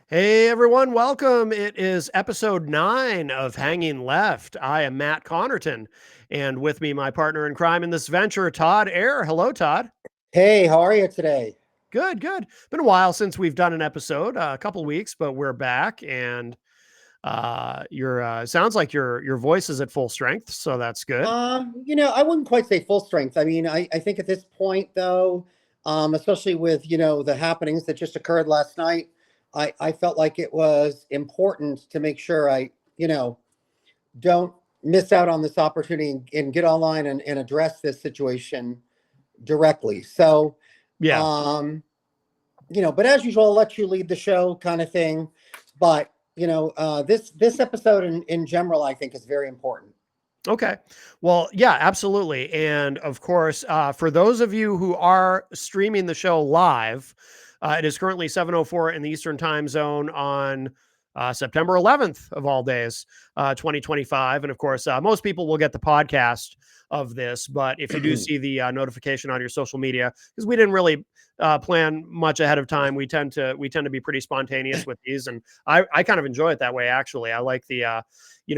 Hey everyone, welcome. It is episode 9 of Hanging Left. I am Matt Connerton, and with me, my partner in crime in this venture, Todd Ayer. Hello, Todd. Hey, how are you today? Good, good. Been a while since we've done an episode, a couple weeks, but we're back, and your sounds like your voice is at full strength, so that's good. I wouldn't quite say full strength. I think at this point, though, especially with, the happenings that just occurred last night, I felt like it was important to make sure you know, don't miss out on this opportunity and get online and address this situation directly. So, Yeah. um, but as usual, I'll let you lead the show kind of thing. But, this episode in general, I think is very important. Okay. Well, yeah, absolutely. And of course, for those of you who are streaming the show live, it is currently 7:04 in the Eastern Time Zone on September 11th of all days, 2025. And of course, most people will get the podcast of this, but if you do see the notification on your social media, because we didn't really plan much ahead of time, we tend to be pretty spontaneous with these, and I kind of enjoy it that way. Actually, I like the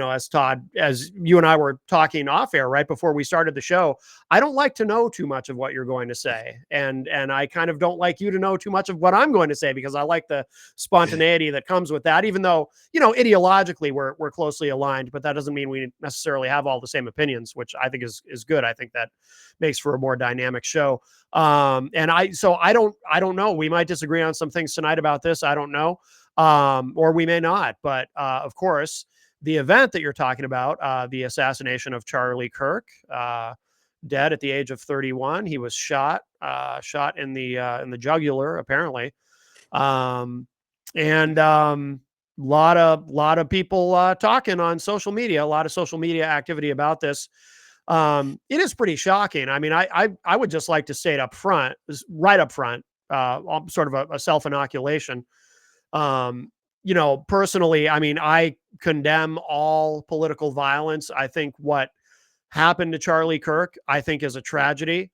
as Todd, as you and I were talking off air right before we started the show, I don't like to know too much of what you're going to say. And I kind of don't like you to know too much of what I'm going to say because I like the spontaneity that comes with that, even though, ideologically we're closely aligned, but that doesn't mean we necessarily have all the same opinions, which I think is good. I think that makes for a more dynamic show. And I don't know. We might disagree on some things tonight about this. I don't know. Or we may not. But of course, the event that you're talking about, the assassination of Charlie Kirk, dead at the age of 31. He was shot in the jugular, apparently, and lot of people talking on social media, a lot of social media activity about this. It is pretty shocking. I mean, I would just like to state up front, right up front, sort of a self inoculation. Personally, I mean, I condemn all political violence. I think what happened to Charlie Kirk, I think, is a tragedy.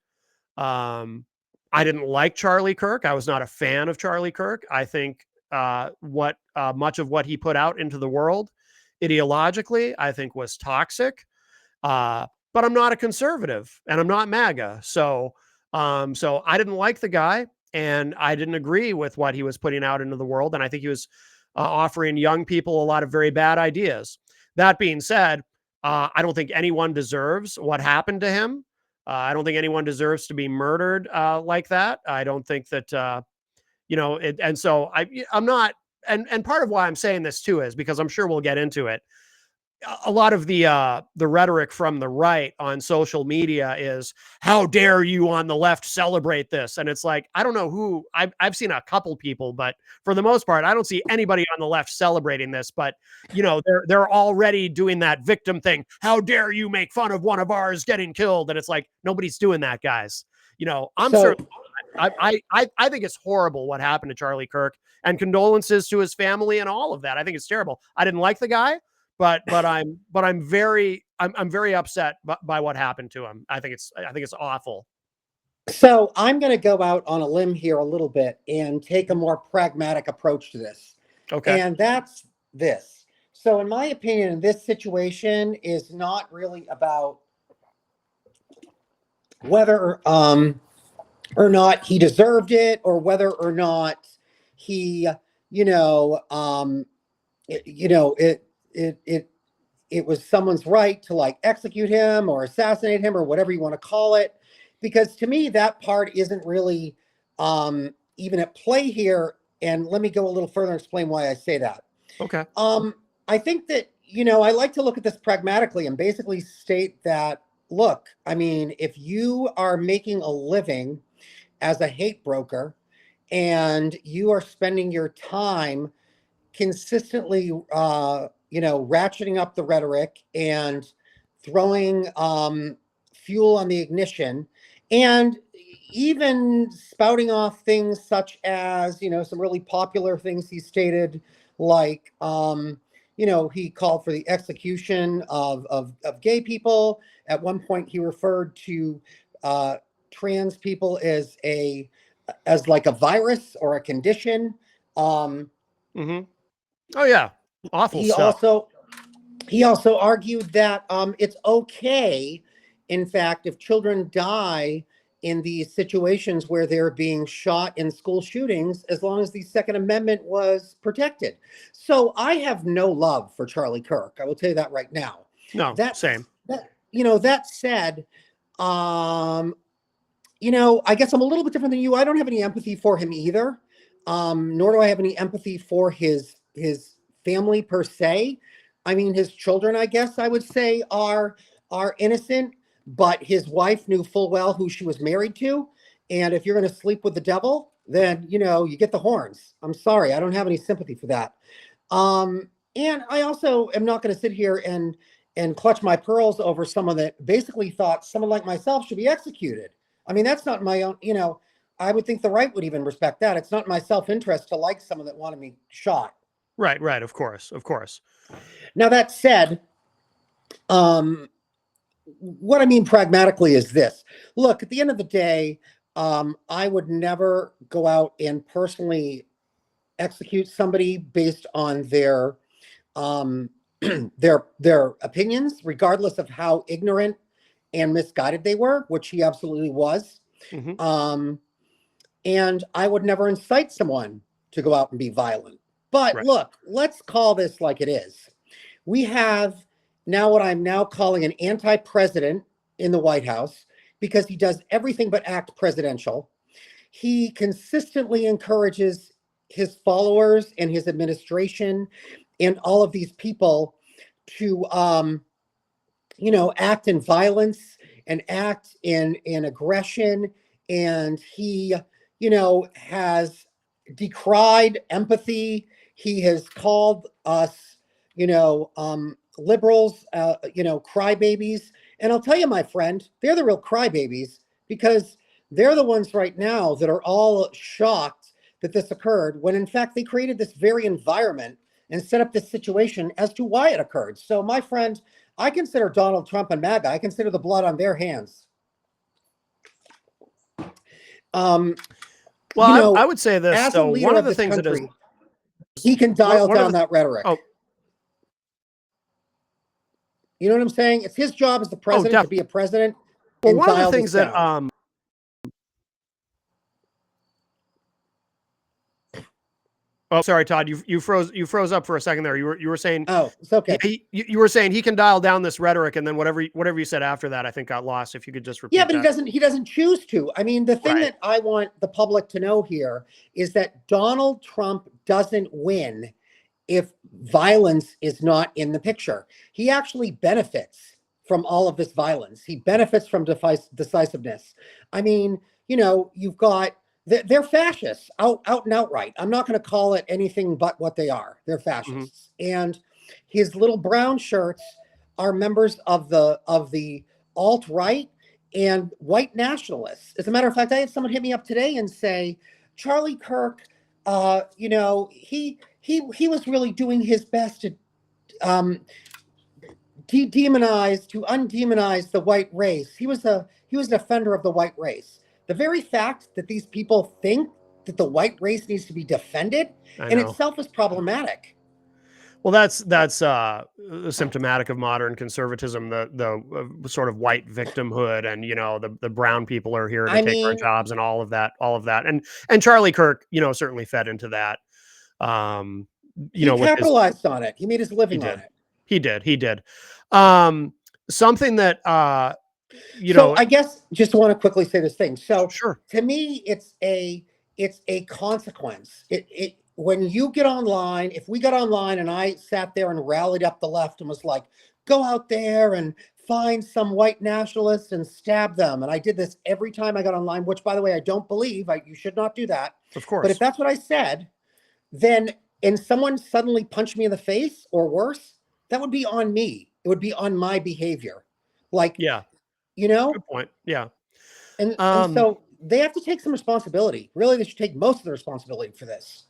Um, I didn't like Charlie Kirk. I was not a fan of Charlie Kirk. I think what much of what he put out into the world ideologically, I think, was toxic. But I'm not a conservative, and I'm not MAGA, so I didn't like the guy, and I didn't agree with what he was putting out into the world, and I think he was offering young people a lot of very bad ideas. That being said, I don't think anyone deserves what happened to him. I don't think anyone deserves to be murdered like that. I don't think that and so I'm not. And part of why I'm saying this too is because I'm sure we'll get into it. A lot of the rhetoric from the right on social media is, how dare you on the left celebrate this? And it's like, I don't know who. I've seen a couple people, but for the most part I don't see anybody on the left celebrating this. But they're already doing that victim thing. How dare you make fun of one of ours getting killed? And it's like, nobody's doing that, guys. I'm So, certainly. I think it's horrible what happened to Charlie Kirk, and condolences to his family and all of that. I think it's terrible. I didn't like the guy, but I'm very upset by what happened to him. I think it's awful. so I'm going to go out on a limb here a little bit and take a more pragmatic approach to this. Okay. And that's this. So, in my opinion, this situation is not really about whether or not he deserved it, or whether or not he, you know, um, it, you know, it, it, it, it was someone's right to like execute him or assassinate him or whatever you want to call it. Because to me, that part isn't really even at play here. And let me go a little further and explain why I say that. Okay. Um, I think that, I like to look at this pragmatically and basically state that, look, I mean, if you are making a living as a hate broker and you are spending your time consistently, ratcheting up the rhetoric and throwing fuel on the ignition, and even spouting off things such as, some really popular things he stated, like, he called for the execution of gay people. At one point, he referred to uh, trans people as like a virus or a condition. Um, Mm-hmm. Oh yeah, awful He stuff. also he also argued that it's okay, in fact, if children die in these situations where they're being shot in school shootings, as long as the Second Amendment was protected. So I have no love for Charlie Kirk. I will tell you that right now. No, That's same. that said, um, I guess I'm a little bit different than you. I don't have any empathy for him either. Nor do I have any empathy for his family per se. I mean, his children, I guess I would say, are innocent, but his wife knew full well who she was married to. And if you're going to sleep with the devil, then you get the horns. I'm sorry, I don't have any sympathy for that. And I also am not going to sit here and clutch my pearls over someone that basically thought someone like myself should be executed. I mean, that's not my own, I would think the right would even respect that. It's not my self-interest to like someone that wanted me shot. Right, right. Of course, of course. Now that said, um, what I mean pragmatically is this. Look, at the end of the day, I would never go out and personally execute somebody based on um, their opinions, regardless of how ignorant and misguided they were, which he absolutely was. Mm-hmm. Um, and I would never incite someone to go out and be violent. But Right. look, let's call this like it is. We have now what I'm now calling an anti-president in the White House because he does everything but act presidential. He consistently encourages his followers and his administration and all of these people to act in violence and act in aggression. And he, has decried empathy. He has called us, liberals, crybabies. And I'll tell you, my friend, they're the real crybabies because they're the ones right now that are all shocked that this occurred when in fact they created this very environment and set up this situation as to why it occurred. So, my friend, I consider Donald Trump and MAGA, I consider the blood on their hands. Um, Well, I would say this. as a So one leader of of the this things that is country, he can dial one of down the that rhetoric. oh You know what I'm saying? It's his job as the president to definitely. be a president Well, and one of the dial this things that down. oh, sorry, Todd, you froze up for a second there. You were saying Oh, it's okay. you were saying he can dial down this rhetoric, and then whatever you said after that, I think got lost. If you could just Yeah, repeat but he that. doesn't choose to. I mean, the thing Right. that I want the public to know here is that Donald Trump doesn't win if violence is not in the picture. He actually benefits from all of this violence. He benefits from decisiveness. I mean, you've got they're fascists out and outright. I'm not going to call it anything but what they are. They're Mm-hmm. fascists. And his little brown shirts are members of the alt right and white nationalists. As a matter of fact, I had someone hit me up today and say, Charlie Kirk, he was really doing his best to um, undemonize the white race. He was an offender of the white race. The very fact that these people think that the white race needs to be defended I in know. itself is problematic. Well, that's symptomatic of modern conservatism, the sort of white victimhood, and the brown people are here to I take our mean, jobs, and all of that, and Charlie Kirk, certainly fed into that, um, he with his capitalized on it. He made his he living on did, it. he did, um, something that So I guess just want to quickly say this thing. So sure, to me, it's a consequence. It when you get online, if we got online and I sat there and rallied up the left and was like, go out there and find some white nationalists and stab them. And I did this every time I got online, which by the way, I don't believe you should not do that. of But if course, that's what I said, then and someone suddenly punched me in the face or worse, that would be on me. It would be on my behavior. Like, yeah, you know, good point, yeah, and um, so they have to take some responsibility. Really, they should take most of the responsibility for this.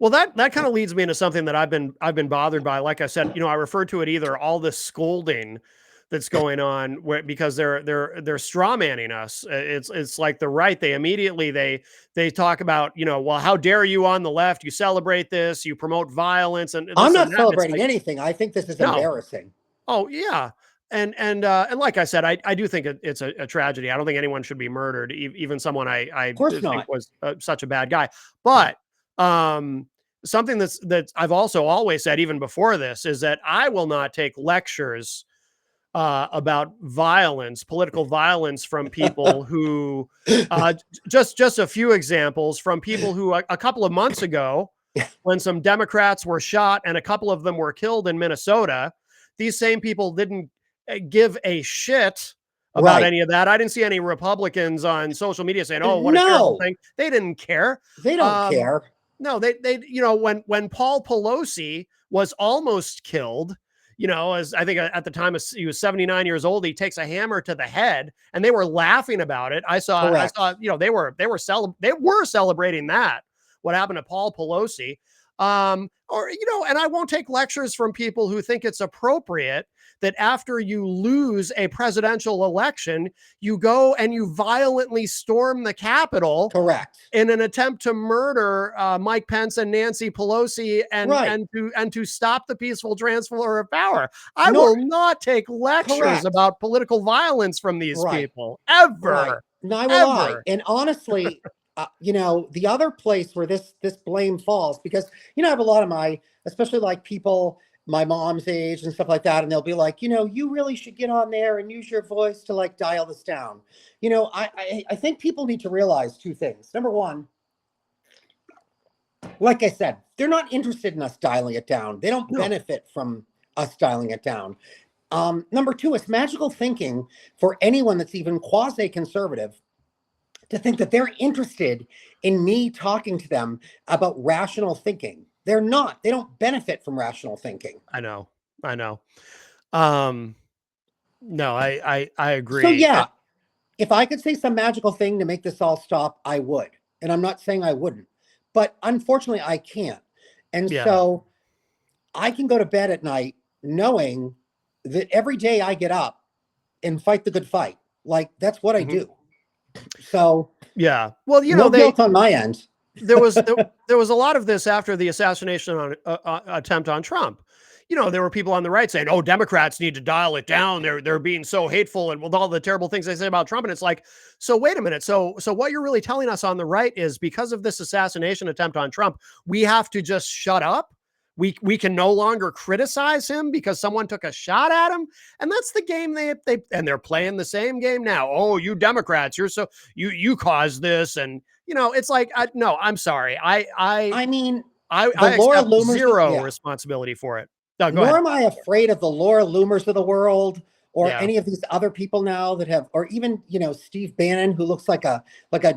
well, that kind of leads me into something that I've been bothered by. Like I said, I refer to it either all this scolding that's going on because they're straw manning us. It's like the right. They immediately they talk about, well, how dare you on the left? You celebrate this, you promote violence and I'm this and not that. And it's celebrating like, anything. I think this is no. embarrassing. Oh yeah. And like I said, I do think it's a tragedy. I don't think anyone should be murdered, even someone I Of course think not. was such a bad guy. But something that I've also always said, even before this, is that I will not take lectures about violence, political violence, from people who just a few examples from people who a couple of months ago, when some Democrats were shot and a couple of them were killed in Minnesota, these same people didn't give a shit about Right. any of that. I didn't see any Republicans on social media saying, "Oh, what a terrible No, thing." They didn't care. they don't Um, care. no, they when Paul Pelosi was almost killed, as I think at the time he was 79 years old, he takes a hammer to the head, and they were laughing about it. I Correct. saw, they were celebrating that, what happened to Paul Pelosi. And I won't take lectures from people who think it's appropriate that after you lose a presidential election, you go and you violently storm the Capitol Correct. in an attempt to murder Mike Pence and Nancy Pelosi, and Right. and to stop the peaceful transfer of power. I Nor will not take lectures correct. about political violence from these Right. people Right. ever, Neither will I. ever. And honestly, the other place where this blame falls, because I have a lot of especially like people my mom's age and stuff like that, and they'll be like, you really should get on there and use your voice to like dial this down. I think people need to realize two things. Number one, like I said, they're not interested in us dialing it down. They don't No, benefit from us dialing it down. Number two, it's magical thinking for anyone that's even quasi-conservative to think that they're interested in me talking to them about rational thinking. They're not. They don't benefit from rational thinking. I know, I know. Um, no, I So agree. yeah, if I could say some magical thing to make this all stop, I would. And I'm not saying I wouldn't. But unfortunately, I can't. And Yeah. so I can go to bed at night knowing that every day I get up and fight the good fight. Like that's what I Mhm. do. So Yeah. Well, no guilt on my end. there was a lot of this after the assassination attempt on Trump. There were people on the right saying, "Oh, Democrats need to dial it down. They're being so hateful and with all the terrible things they say about Trump." And it's like, so wait a minute. So what you're really telling us on the right is, because of this assassination attempt on Trump, we have to just shut up. We can no longer criticize him because someone took a shot at him. And that's the game they're playing the same game now. Oh, you Democrats, you caused this. And it's like, no, I'm sorry. I mean, the I Laura accept Loomers, zero yeah. responsibility for it. No, go Nor ahead. am I afraid of the Laura Loomers of the world or Yeah. any of these other people now that have, or even, Steve Bannon, who looks like a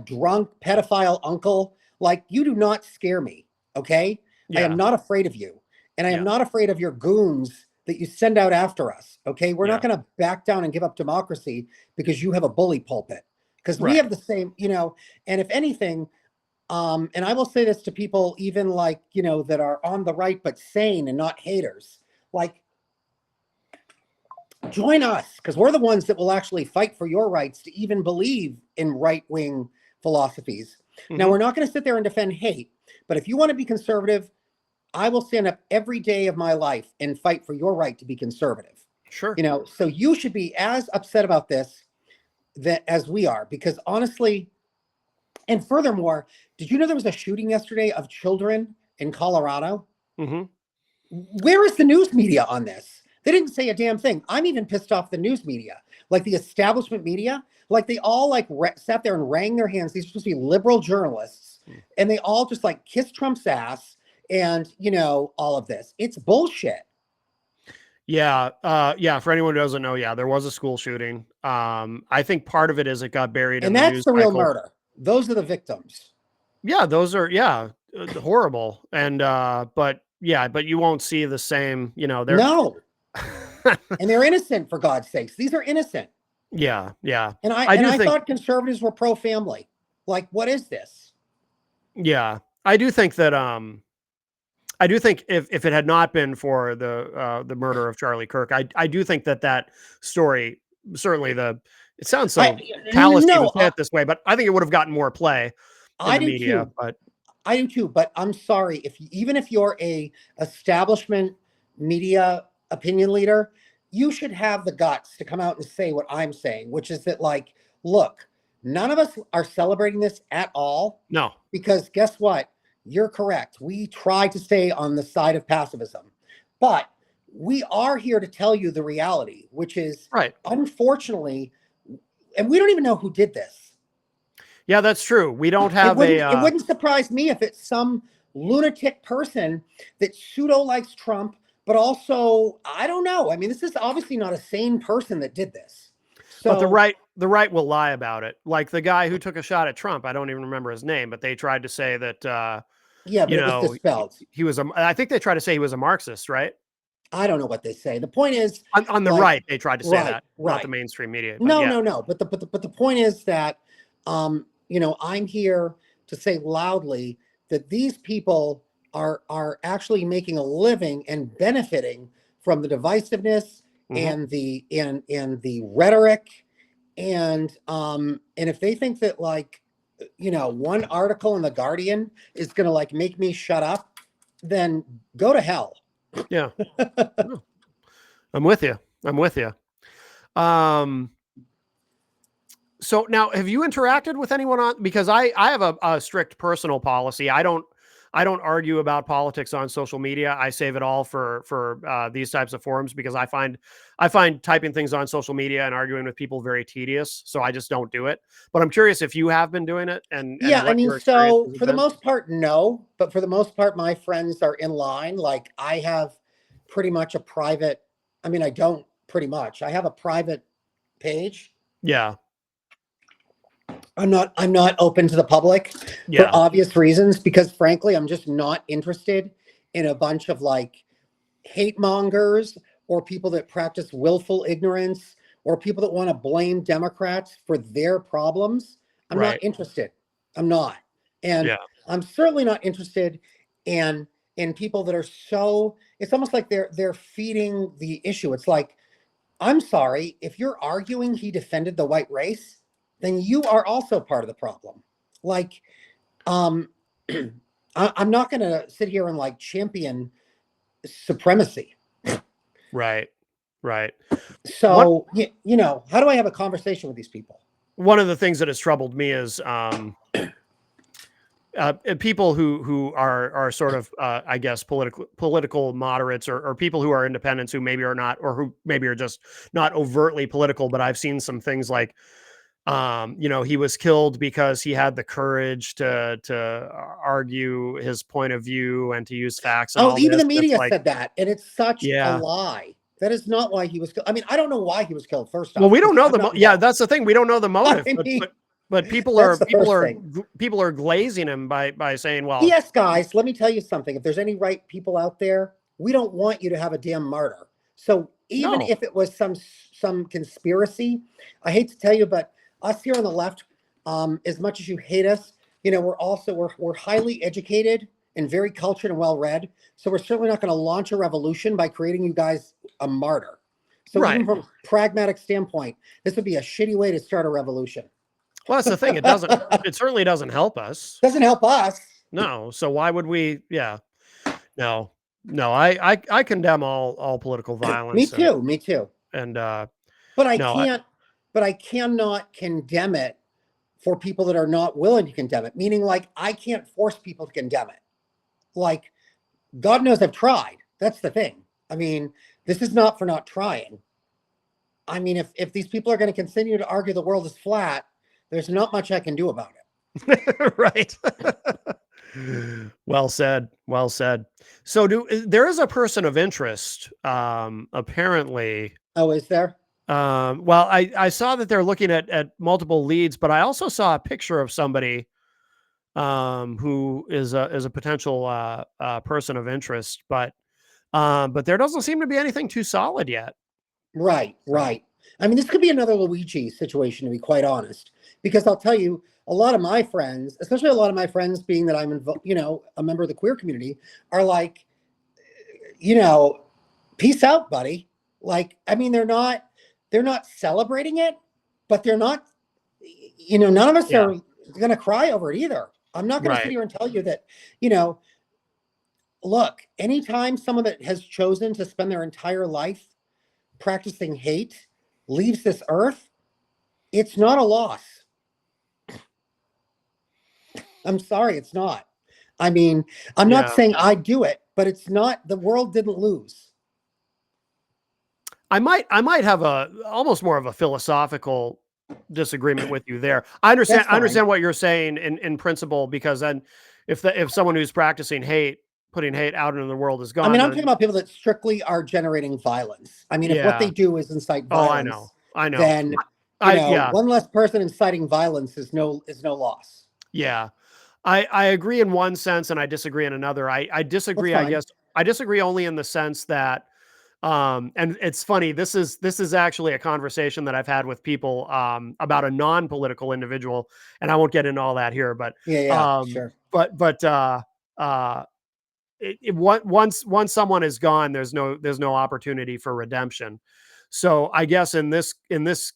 drunk pedophile uncle. Like, you do not scare me. Okay. I am Yeah. not afraid of you. And I am Yeah. not afraid of your goons that you send out after us. Okay. We're not Yeah. going to back down and give up democracy because you have a bully pulpit. Because we Right. have the same, and if anything, and I will say this to people, even like, that are on the right, but sane and not haters, like, join us, because we're the ones that will actually fight for your rights to even believe in right-wing philosophies. Now, Hmm. we're not going to sit there and defend hate, but if you want to be conservative, I will stand up every day of my life and fight for your right to be conservative. Sure. So you should be as upset about this that as we are, because honestly, and furthermore, did you know there was a shooting yesterday of children in Colorado? Hmm. Where is the news media on this? They didn't say a damn thing. I'm even pissed off the news media, like the establishment media. Like they all like sat there and wrang their hands. These are supposed to be liberal journalists, and they all just like kiss Trump's ass and all of this. It's bullshit. Yeah. Yeah. For anyone who doesn't know, yeah, there was a school shooting. I think part of it is it got buried in And the that's news the real cycle. murder. Those are the victims. Yeah, those are, yeah, horrible. And but yeah, but you won't see the same, they're No. And they're innocent, for God's sakes. These are innocent. yeah, yeah. And I I and do I think thought conservatives were pro-family. Like, what is this? yeah. I do think that I do think if it had not been for the murder of Charlie Kirk, I do think that story, certainly it sounds I so callous to even no, say it this way, but I think it would have gotten more play in I the do media. too. But I do too, but I'm sorry even if you're a establishment media opinion leader, you should have the guts to come out and say what I'm saying, which is that like, look, none of us are celebrating this at all no, because guess what? You're correct. We try to stay on the side of pacifism, but we are here to tell you the reality, which is right. unfortunately, and we don't even know who did this. Yeah, that's true. We don't It have wouldn't it a wouldn't surprise me if it's some lunatic person that pseudo likes Trump, but also I don't know. I mean, this is obviously not a sane person that did this. but So the right will lie about it. Like the guy who took a shot at Trump, I don't even remember his name, but they tried to say that yeah, but it was dispelled. he was I think they tried to say he was a Marxist, right? I don't know what they say. The point is, On the like, right, they tried to say right, that, not the right. mainstream media. But No, yeah, no, no. But the point is that I'm here to say loudly that these people are actually making a living and benefiting from the divisiveness hmm and the rhetoric and if they think that like one article in the Guardian is gonna like make me shut up, then go to hell. yeah. No, I'm with you. I'm with you. Um, so now, have you interacted with anyone on? Because I have a strict personal policy. I don't argue about politics on social media. I save it all for these types of forums because I find typing things on social media and arguing with people very tedious. So I just don't do it. But I'm curious if you have been doing it and Yeah, I what mean, your experiences so have for the been. most part, no. But for the most part, my friends are in line. Like I have pretty much a private, I mean, I don't pretty much. I have a private page. Yeah, I'm not open to the public for yeah, obvious reasons because frankly, I'm just not interested in a bunch of like hate mongers or people that practice willful ignorance or people that want to blame Democrats for their problems. I'm not right, interested. I'm not. And yeah, I'm certainly not interested in people that are so it's almost like they're feeding the issue. It's like, I'm sorry, if you're arguing he defended the white race, then you are also part of the problem. Like, um I'm not gonna sit here and like champion supremacy. right, right. One So, how do I have a conversation with these people? one of the things that has troubled me is people who are sort of I guess political moderates or people who are independents who maybe are not or who maybe are just not overtly political. But I've seen some things like he was killed because he had the courage to argue his point of view and to use facts and Oh, all even this. the And it's media like, said that, and it's such a yeah. lie. That is not why he was killed. I mean, I don't know why he was killed, first Well, off, we don't because know I'm not yeah, involved. that's the thing. We don't know the motive, I mean, but people that's are the first thing. people are glazing him by saying, well, Yes, guys, let me tell you something. If there's any right people out there, we don't want you to have a damn martyr. So even no, if it was some conspiracy, I hate to tell you, but us here on the left, as much as you hate us, we're highly educated and very cultured and well read. So we're certainly not going to launch a revolution by creating you guys a martyr. So right. even from a pragmatic standpoint, this would be a shitty way to start a revolution. Well, that's the thing. It certainly doesn't help us. Doesn't help us. No. So why would we? Yeah. No. No. I condemn all political Me violence too. Me too. and But I no. can't, but I cannot condemn it for people that are not willing to condemn it. Meaning, like, I can't force people to condemn it. Like, God knows I've tried. That's the thing. I mean, this is not for not trying. I mean, if these people are going to continue to argue the world is flat, there's not much I can do about I right. Well said. Well said. So there is a person of interest apparently. Oh, is there? Well, I saw that they're looking at multiple leads, but I also saw a picture of somebody who is a potential person of interest, but there doesn't seem to be anything too solid yet. Right, So right. I mean, this could be another Luigi situation, to be quite honest, because I'll tell you, a lot of my friends, especially a lot of my friends, being that I'm, a member of the queer community, are like, you know, peace out, buddy. Like, I mean, they're not celebrating it, but they're not, none of us Yeah. are going to cry over it either. I'm not going to sit Right. here and tell you that, you know, look, anytime someone that has chosen to spend their entire life practicing hate leaves this earth, it's not a loss. I'm sorry, it's not. I mean, I'm not Yeah. saying I do it, but it's not, the world didn't lose. I might have almost more of a philosophical disagreement with you there. I That's fine. understand what you're saying in principle, because then if someone who's practicing hate, putting hate out into the world is I mean, gone, I'm talking then about people that strictly are generating violence. I mean, if what yeah. they do is incite Oh, I know. violence, I know. then Yeah. one less person inciting violence is no loss. Yeah. I agree in one sense and I disagree in another. I That's disagree, I fine. guess. I disagree only in the sense that and it's funny, this is actually a conversation that I've had with people about a non-political individual, and I won't get into all that here, but Yeah, yeah, um sure. but but uh once someone is gone, there's no opportunity for redemption. So I guess in this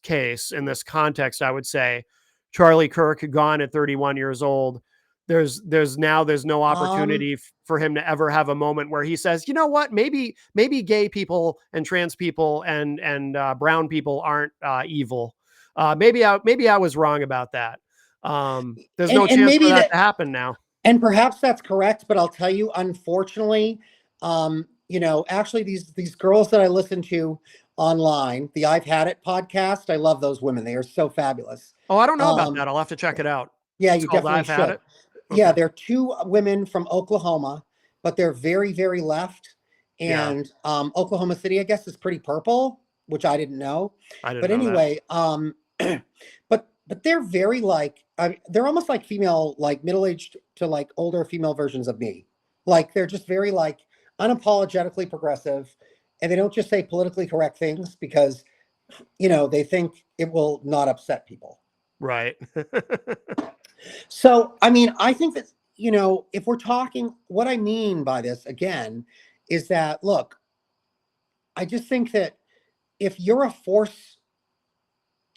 case, in this context, I would say Charlie Kirk gone at 31 years old. There's no Um, opportunity for him to ever have a moment where he says, you know what, maybe gay people and trans people and brown people aren't evil. Maybe I was wrong about that. There's no and chance for maybe that that, to happen now. and perhaps that's correct, but I'll tell you, unfortunately, actually these girls that I listen to online, the I've Had It podcast, I love those women. They are so fabulous. Oh, I don't know about Um, that. I'll have to check it out. yeah, It's you called definitely I've Had should. It? Yeah, Okay. they're two women from Oklahoma, but they're very, very left. Yeah, And Oklahoma City, I guess, is pretty purple, which I didn't know. I didn't But know that. anyway, but they're very like, they're almost like female, like middle aged to like older female versions of me. Like they're just very like unapologetically progressive, and they don't just say politically correct things because they think it will not upset people. Right. So, I mean, I think that, if we're talking, what I mean by this again is that, look, I just think that if you're a force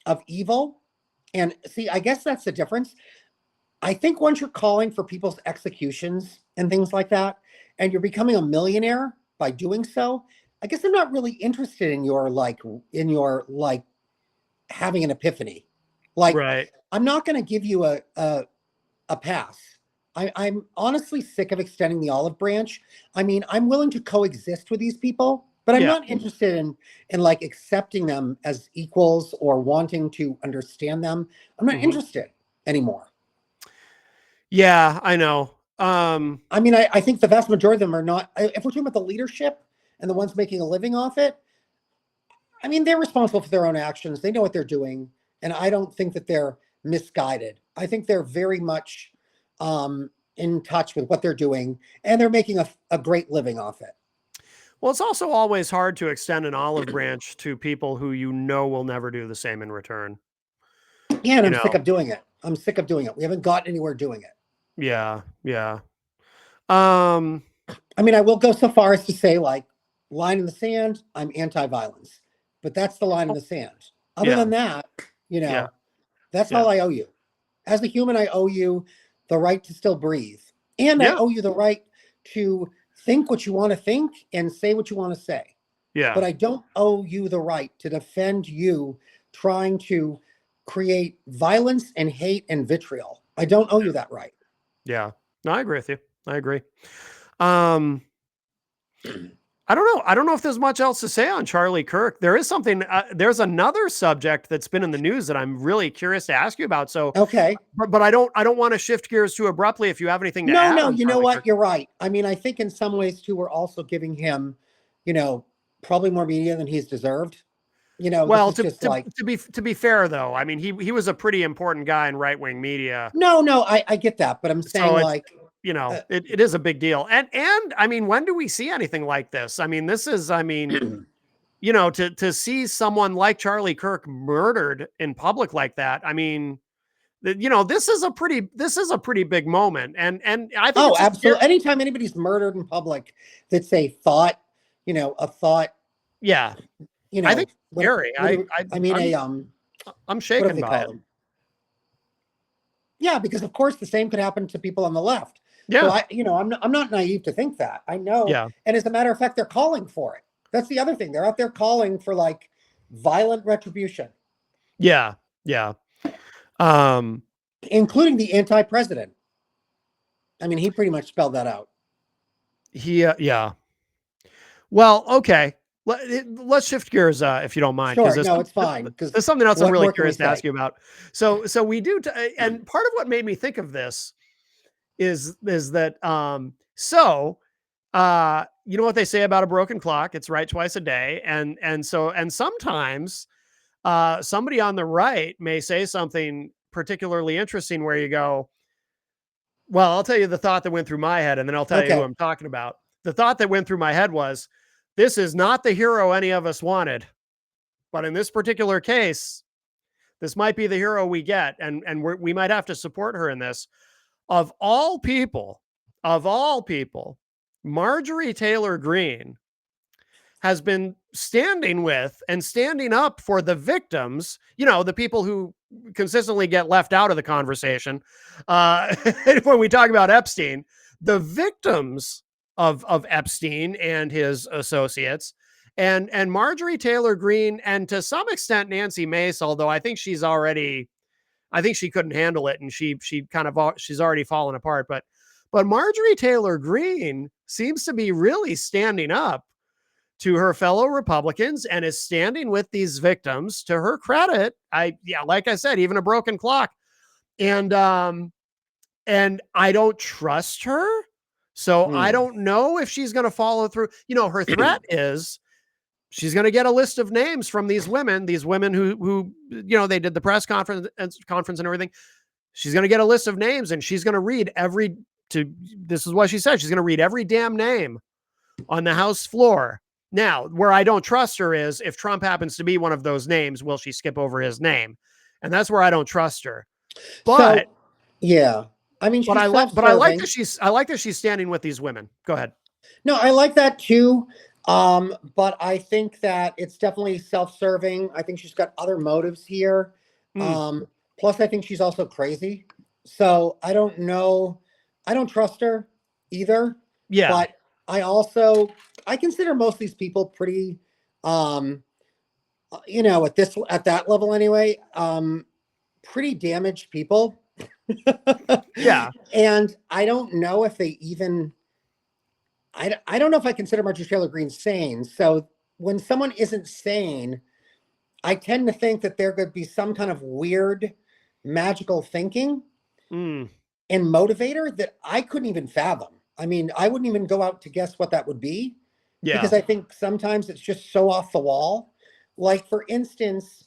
of evil, and see, I guess that's the difference. I think once you're calling for people's executions and things like that, and you're becoming a millionaire by doing so, I guess I'm not really interested in your like having an epiphany. Like, Right. I'm not going to give you a pass. I'm honestly sick of extending the olive branch. I mean, I'm willing to coexist with these people, but I'm Yeah. not interested in like accepting them as equals or wanting to understand them. I'm not Mhm. interested anymore. Yeah, I know. I mean, I think the vast majority of them are not. If we're talking about the leadership and the ones making a living off it, I mean, they're responsible for their own actions. They know what they're doing, and I don't think that they're misguided. I think they're very much in touch with what they're doing, and they're making a great living off it. Well, it's also always hard to extend an olive branch to people who you know will never do the same in return. Yeah, and You I'm sick know? of doing it. I'm sick of doing it. We haven't gotten anywhere doing it. Yeah, yeah. Um, I mean, I will go so far as to say, like, line in the sand, I'm anti-violence, but that's the line in oh, the sand. Other yeah, than that, you yeah, know, that's yeah, all I owe you. As a human, I owe you the right to still breathe. And I yeah, owe you the right to think what you want to think and say what you want to say. yeah, But I don't owe you the right to defend you trying to create violence and hate and vitriol. I don't owe you that right. yeah. No, I agree with you. I agree. Um, I don't know. I don't know if there's much else to say on Charlie Kirk. There is something. There's another subject that's been in the news that I'm really curious to ask you about. So, Okay. but I don't want to shift gears too abruptly. If you have anything to No, add no, on you know Charlie Kirk. what? You're right. I mean, I think in some ways too, we're also giving him, you know, probably more media than he's deserved. This Well, is just like, to be fair though, I mean he was a pretty important guy in right wing media. no, no, I get that, but I'm saying So it's like, uh, it is a big deal. And I mean, when do we see anything like this? I mean, this is I mean, to see someone like Charlie Kirk murdered in public like that. I mean, this is a pretty big moment, and I think oh, it's a scary. absolutely. Anytime anybody's murdered in public that's a thought, a thought, Yeah. you I think know, it's scary. I mean, I'm what do shaken they by call it. them? Yeah, because of course the same could happen to people on the left. So Yeah. I'm not naive to think that. I know, Yeah. and as a matter of fact, they're calling for it. That's the other thing. They're out there calling for like violent retribution, Yeah. Yeah. Um, including the anti-president. I mean, he pretty much spelled that out. yeah. Well, okay. Let's shift gears, if you don't mind, because Sure, no, it's fine. Because there's something else I'm what really more can we curious to ask say? you about. So we do, and part of what made me think of this is that, you know what they say about a broken clock? It's right twice a day, and sometimes, somebody on the right may say something particularly interesting where you go, well, I'll tell you the thought that went through my head, and then I'll tell you who Okay. I'm talking about. The thought that went through my head was, this is not the hero any of us wanted, but in this particular case, this might be the hero we get, and we might have to support her in this. Of all people, of all people, Marjorie Taylor Greene has been standing with and standing up for the victims, the people who consistently get left out of the conversation. When we talk about Epstein, the victims of Epstein and his associates, and Marjorie Taylor Greene, and to some extent Nancy Mace, although I think she couldn't handle it, and she's already fallen apart. But Marjorie Taylor Greene seems to be really standing up to her fellow Republicans and is standing with these victims. To her credit, like I said, even a broken clock, and I don't trust her, so I Hmm. don't know if she's going to follow through. Her threat is she's going to get a list of names from these women who they did the press conference and everything. She's going to get a list of names, and she's going to read this is what she said. She's going to read every damn name on the House floor. Now, where I don't trust her is if Trump happens to be one of those names, will she skip over his name? And that's where I don't trust her. But So, yeah, I mean, she's I like self-serving. that she's standing with these women. Go ahead. No, I like that too. But I think that it's definitely self-serving. I think she's got other motives here. Mm, Plus, I think she's also crazy. So I don't know. I don't trust her either. yeah. But I consider most of these people pretty, um, at that level anyway, pretty damaged people. Yeah. And I don't know if they even I don't know if I consider Marjorie Taylor Greene sane. So when someone isn't sane, I tend to think that there could be some kind of weird magical thinking Mm, and motivator that I couldn't even fathom. I mean, I wouldn't even go out to guess what that would be because yeah. I think sometimes it's just so off the wall. Like, for instance,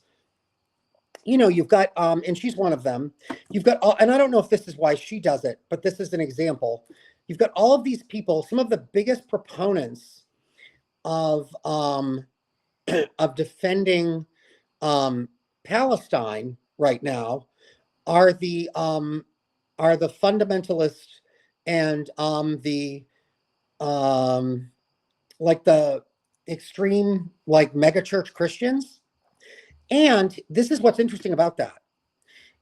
you've got, and she's one of them. You've got all, and I don't know if this is why she does it, but this is an example. You've got all of these people, some of the biggest proponents of of defending Palestine right now are the fundamentalists and um, like the extreme like megachurch Christians. And this is what's interesting about that.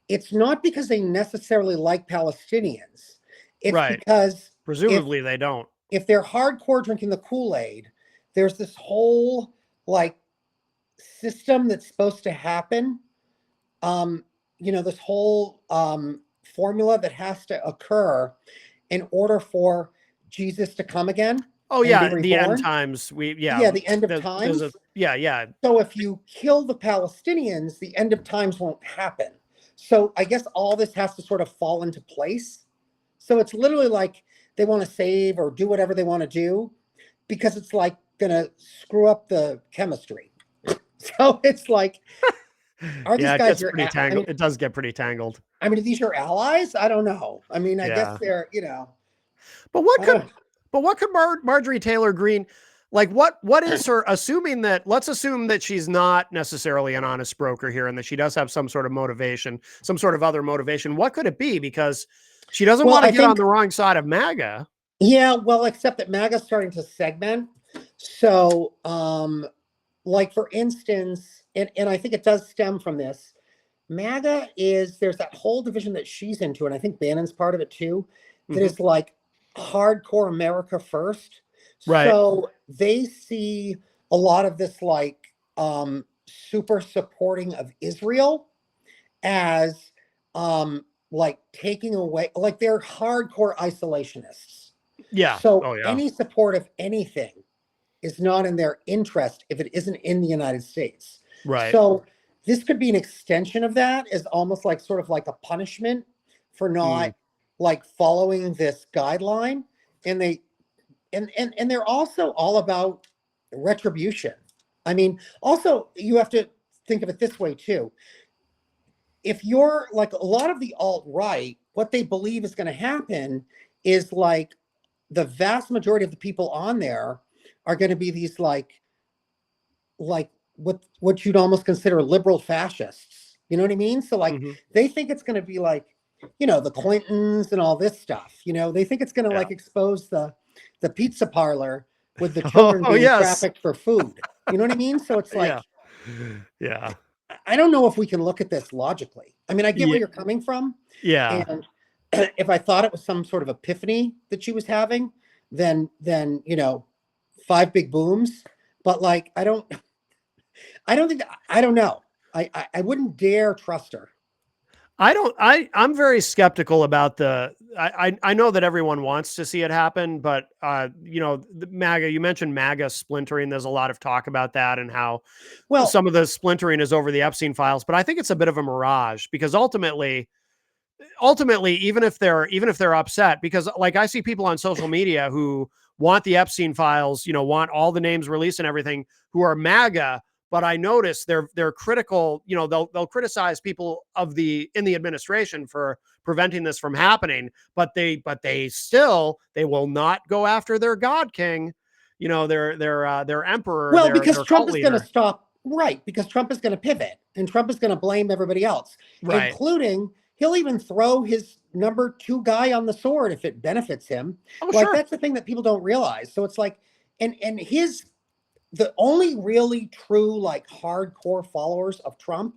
It's not because they necessarily like Palestinians. It's Right. because if Presumably they don't. if they're hardcore drinking the Kool-Aid, there's this whole like system that's supposed to happen. This whole formula that has to occur in order for Jesus to come again Oh and be yeah, the end reborn. times. Yeah, the end of There's a times. yeah. So if you kill the Palestinians, the end of times won't happen. So I guess all this has to sort of fall into place. So it's literally like they want to save or do whatever they want to do because it's like going to screw up the chemistry. So it's like, are these Yeah, it guys gets your, pretty I tangled. mean, It does get pretty tangled. I mean, are these your allies? I don't know. I mean, I guess Yeah. they're, But what could uh, Marjorie Taylor Greene, like what is her, let's assume that she's not necessarily an honest broker here and that she does have some sort of motivation, some sort of other motivation. What could it be? Because she doesn't well, want to I get on think, the wrong side of MAGA. yeah, well, except that MAGA's starting to segment. So, like for instance, and I think it does stem from this. MAGA is there's that whole division that she's into, and I think Bannon's part of it too, that Hmm. is like hardcore America first. Right. So they see a lot of this like super supporting of Israel as like taking away, like they're hardcore isolationists. Yeah. So Oh yeah. any support of anything is not in their interest if it isn't in the United States. Right. So this could be an extension of that, as almost like sort of like a punishment for Mm. not like following this guideline. And they and they're also all about retribution. I mean, also you have to think of it this way too. If you're like a lot of the alt-right, what they believe is going to happen is like the vast majority of the people on there are going to be these like what you'd almost consider liberal fascists. You know what I mean? So like Hmm. they think it's going to be like, you know, the Clintons and all this stuff. You know, they think it's going to Yeah. like expose the pizza parlor with the children Oh being yes. trafficked for food. You know what I mean? So it's Yeah. like Yeah. I don't know if we can look at this logically. I mean, I get where Yeah. you're coming from, Yeah. and if I thought it was some sort of epiphany that she was having, then you know, five big booms. But like, I don't think that, I don't know. I wouldn't dare trust her. I don't. I'm very skeptical about the. I know that everyone wants to see it happen, but you know, the MAGA. You mentioned MAGA splintering. There's a lot of talk about that and how Well, some of the splintering is over the Epstein files. But I think it's a bit of a mirage because ultimately, even if they're upset, because like I see people on social media who want the Epstein files, you know, want all the names released and everything, who are MAGA. But I notice they're critical. You know, they'll criticize people of the in the administration for preventing this from happening. But they still they will not go after their God King. You know, their emperor, well, their because their Trump cult is going to leader. stop, right? Because Trump is going to pivot and Trump is going to blame everybody else, Right. including he'll even throw his number two guy on the sword if it benefits him. Oh, Like sure. that's the thing that people don't realize. So it's like, and his the only really true like hardcore followers of Trump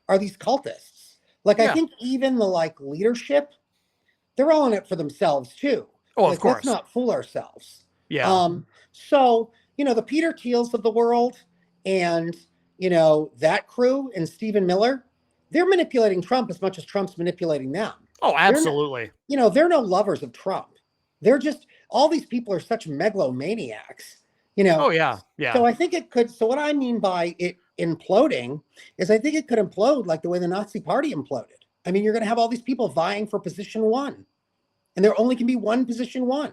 are these cultists. Like I Yeah. think even the like leadership, they're all in it for themselves too. Oh, of Like let's course. not fool ourselves. Yeah. So you know the Peter Thiels of the world, and you know that crew and Stephen Miller, they're manipulating Trump as much as Trump's manipulating them. Oh, They're not, absolutely. you know, they're no lovers of Trump. They're just all these people are such megalomaniacs. You Oh know, yeah. Yeah. so I think it could. So what I mean by it imploding is I think it could implode like the way the Nazi Party imploded. I mean, you're going to have all these people vying for position one, and there only can be one position one.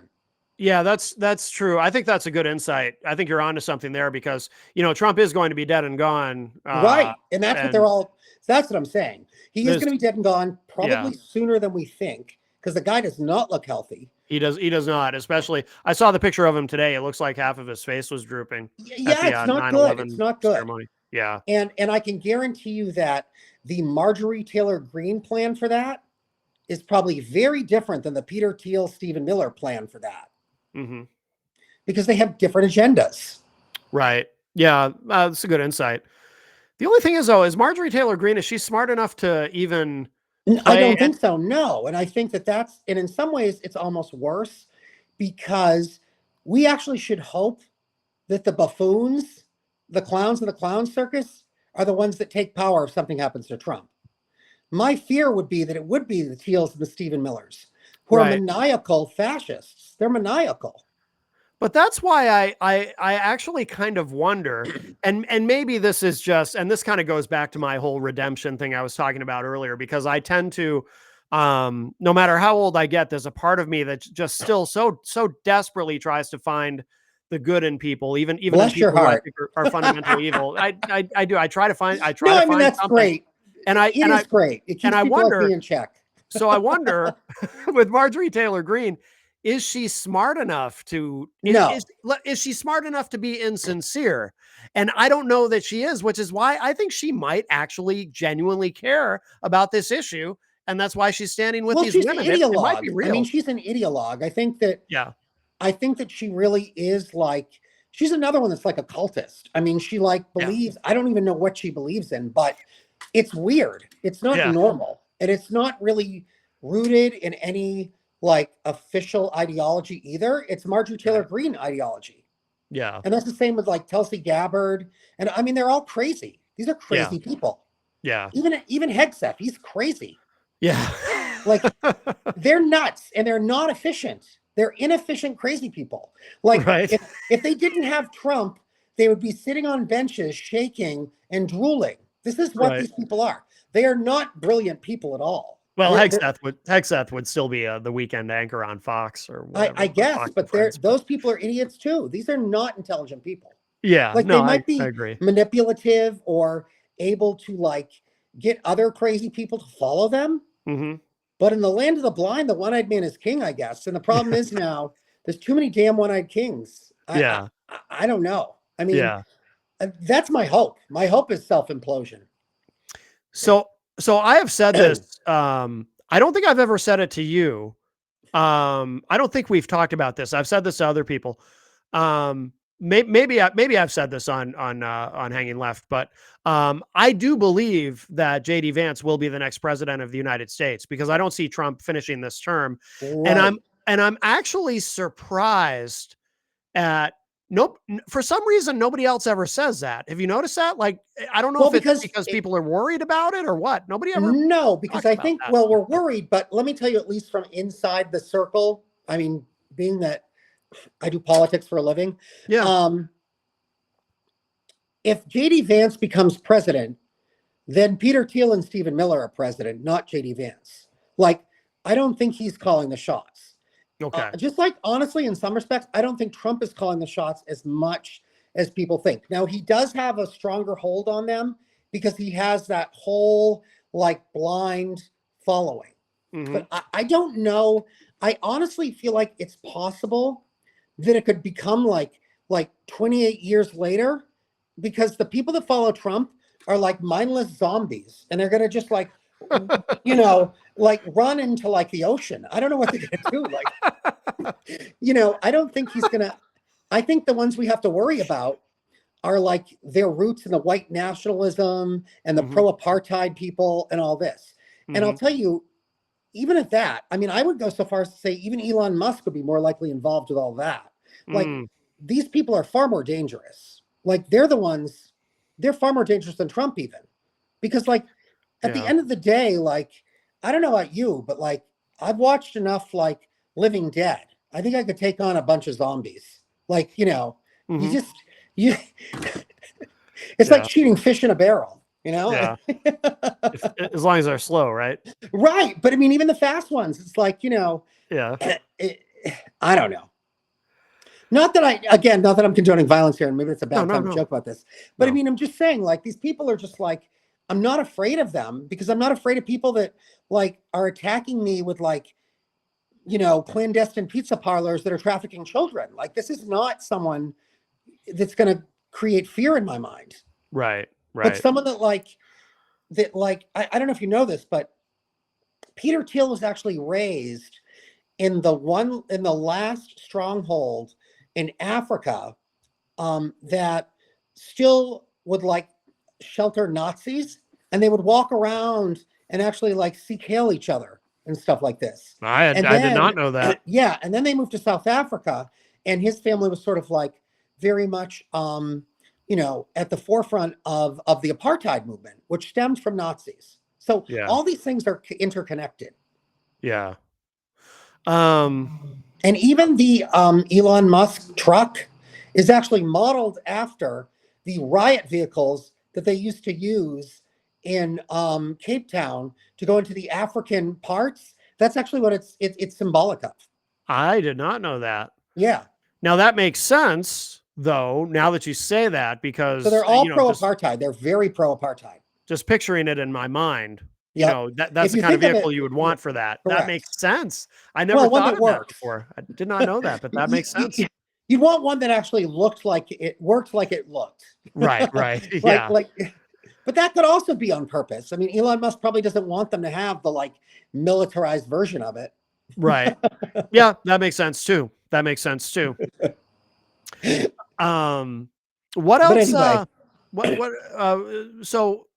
Yeah, that's true. I think that's a good insight. I think you're onto something there because you know Trump is going to be dead and gone, Right. And that's what they're and all, that's what I'm saying. He is there's going to be dead and gone yeah, probably sooner than we think because the guy does not look healthy. he does not. Especially, I saw the picture of him today. It looks like half of his face was drooping at Yeah, the it's not good. It's 9/11 not good. ceremony. Yeah. And I can guarantee you that the Marjorie Taylor Greene plan for that is probably very different than the Peter Thiel, Stephen Miller plan for that Hmm. because they have different agendas. Right. Yeah, that's a good insight. The only thing is though, is Marjorie Taylor Greene, is she smart enough to even I play? don't think so. No. And I think that that's, and in some ways it's almost worse because we actually should hope that the buffoons, the clowns of the clown circus, are the ones that take power if something happens to Trump. My fear would be that it would be the Teals and the Stephen Millers, who are Right. maniacal fascists. They're maniacal. But that's why I actually kind of wonder, and maybe this is just, and this kind of goes back to my whole redemption thing I was talking about earlier, because I tend to, no matter how old I get, there's a part of me that just still so desperately tries to find the good in people, even in Bless your people who I heart. think are fundamentally evil. I do. I try No, to I mean find that's something, great. and I It and is I great. It and keeps I people like me wonder. in check. So I wonder with Marjorie Taylor Greene, is she smart enough to No. is she smart enough to be insincere? And I don't know that she is, which is why I think she might actually genuinely care about this issue, and that's why she's standing with Well, these she's an women. It might be ideologue. I mean, real. she's an ideologue. Yeah. I think that she really is like she's another one that's like a cultist. I mean, she like believes, I don't even know what she believes in, but it's weird. It's not normal. And it's not really rooted in any like official ideology either. It's Marjorie Taylor Greene ideology. Yeah. And that's the same with like Tulsi Gabbard. And I mean, they're all crazy. These are crazy people. Yeah. Even Hegseth, he's crazy. Yeah. Like they're nuts and they're not efficient. They're inefficient, crazy people. Like if they didn't have Trump, they would be sitting on benches, shaking and drooling. This is what these people are. They are not brilliant people at all. Well, Hegseth would still be the weekend anchor on Fox or whatever. I guess, but those people are idiots too. These are not intelligent people. Yeah, like no, they might be I agree. manipulative or able to like get other crazy people to follow them. Mm-hmm. But in the land of the blind, the one-eyed man is king, I guess. And the problem is now there's too many damn one-eyed kings. I don't know. I mean, that's my hope. My hope is self-implosion. So I have said this. I don't think I've ever said it to you. I don't think we've talked about this. I've said this to other people. Maybe I've said this on Hanging Left, but I do believe that JD Vance will be the next president of the United States because I don't see Trump finishing this term, and I'm actually surprised at for some reason nobody else ever says that. Have you noticed that? Like, I don't know if it's because people are worried about it or what. Nobody ever. No, because I think we're worried, but let me tell you, at least from inside the circle. I mean, being that I do politics for a living. Yeah. If JD Vance becomes president, then Peter Thiel and Stephen Miller are president, not JD Vance. Like, I don't think he's calling the shots. Okay. Just like, honestly, in some respects, I don't think Trump is calling the shots as much as people think. Now, he does have a stronger hold on them because he has that whole, like, blind following. Mm-hmm. But I don't know. I honestly feel like it's possible that it could become like 28 years later, because the people that follow Trump are like mindless zombies and they're going to just like, like run into like the ocean. I don't know what they're going to do. Like, I don't think he's going to, I think the ones we have to worry about are like their roots in the white nationalism and the pro-apartheid people and all this. And I'll tell you, even at that, I mean, I would go so far as to say even Elon Musk would be more likely involved with all that. Like, these people are far more dangerous. Like, they're far more dangerous than Trump even. Because, like, at the end of the day, like, I don't know about you, but, like, I've watched enough, like, Living Dead. I think I could take on a bunch of zombies. Like, it's like shooting fish in a barrel, Yeah. As long as they're slow, right? Right. But, I mean, even the fast ones, it's like, I don't know. Not that I'm condoning violence here, and maybe it's a bad time to joke about this. But I mean, I'm just saying, like, these people are just like, I'm not afraid of them because I'm not afraid of people that like are attacking me with like, clandestine pizza parlors that are trafficking children. Like, this is not someone that's going to create fear in my mind. Right. But someone I don't know if you know this, but Peter Thiel was actually raised in the last stronghold in Africa that still would like shelter Nazis, and they would walk around and actually like seek hail each other and stuff like this. I did not know that. Yeah. And then they moved to South Africa, and his family was sort of like very much, at the forefront of the apartheid movement, which stemmed from Nazis. So all these things are interconnected. Yeah. And even the Elon Musk truck is actually modeled after the riot vehicles that they used to use in Cape Town to go into the African parts. That's actually what it's symbolic of. I did not know that. Yeah. Now that makes sense, though, now that you say that, because so they're all pro-apartheid. They're very pro-apartheid. Just picturing it in my mind. That's the kind of vehicle you would want for that. Correct. That makes sense. I never thought of that before. I did not know that, but that makes sense. You want one that actually looked like it worked like it looked. Right. Yeah. But that could also be on purpose. I mean, Elon Musk probably doesn't want them to have the like militarized version of it. Right. Yeah, that makes sense too. Um, what But else? anyway, So,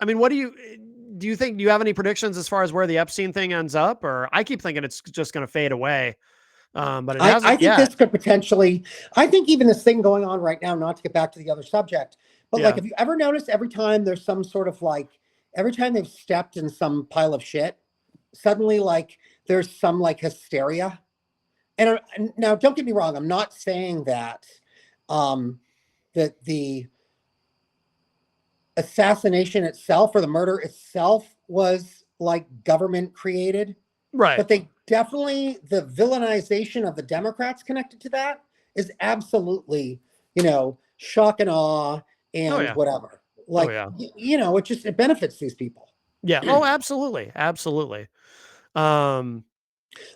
I mean, what do you think? Do you have any predictions as far as where the Epstein thing ends up? Or I keep thinking it's just going to fade away, but it I hasn't think yet. this could potentially, I think even this thing going on right now, not to get back to the other subject, but like, Yeah. have you ever noticed every time there's some sort of like, every time they've stepped in some pile of shit, suddenly like there's some like hysteria? And now don't get me wrong, I'm not saying that, um, that the assassination itself or the murder itself was like government created, Right. but they definitely, the villainization of the Democrats connected to that is absolutely, shock and awe Oh and yeah. whatever. Oh Like, yeah. it benefits these people. Yeah. Oh, absolutely. Absolutely. Um,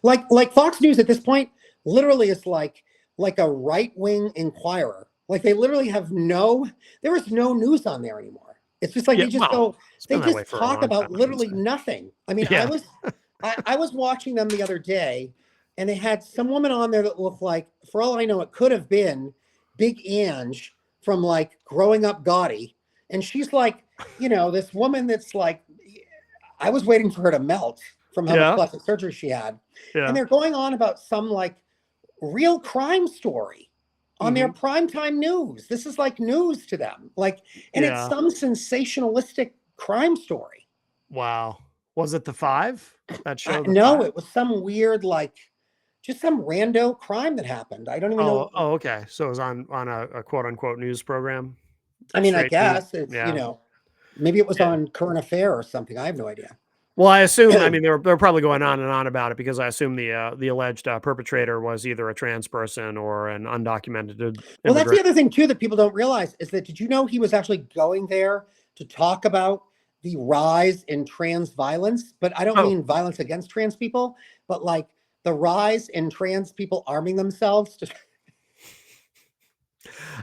Like Fox News at this point literally is like a right-wing Inquirer. Like they literally have there is no news on there anymore. It's just like yeah. Well, it's they been that way just for a talk long time, about I would literally say. nothing. I mean, Yeah. I was watching them the other day, and they had some woman on there that looked like, for all I know, it could have been Big Ange from like Growing Up Gotti. And she's like, this woman that's like, I was waiting for her to melt from how much Yeah. plastic surgery she had. And Yeah. they're going on about some like real crime story on their Hmm. primetime news. This is like news to them. Like, and it's Yeah. some sensationalistic crime story. Wow. Was it the Five? That show, The No, Five? it was some weird, like, just some rando crime that happened. I don't even Oh, know. oh, okay. So it was on a quote unquote news program, I mean, I straight news. guess it's, Yeah. maybe it was Yeah. on Current Affair or something. I have no idea. Well, I assume. I mean, they're probably going on and on about it because I assume the alleged perpetrator was either a trans person or an undocumented Well, that's the immigrant. other thing too that people don't realize is that, did you know he was actually going there to talk about the rise in trans violence? But I don't Oh, mean violence against trans people, but like the rise in trans people arming themselves to,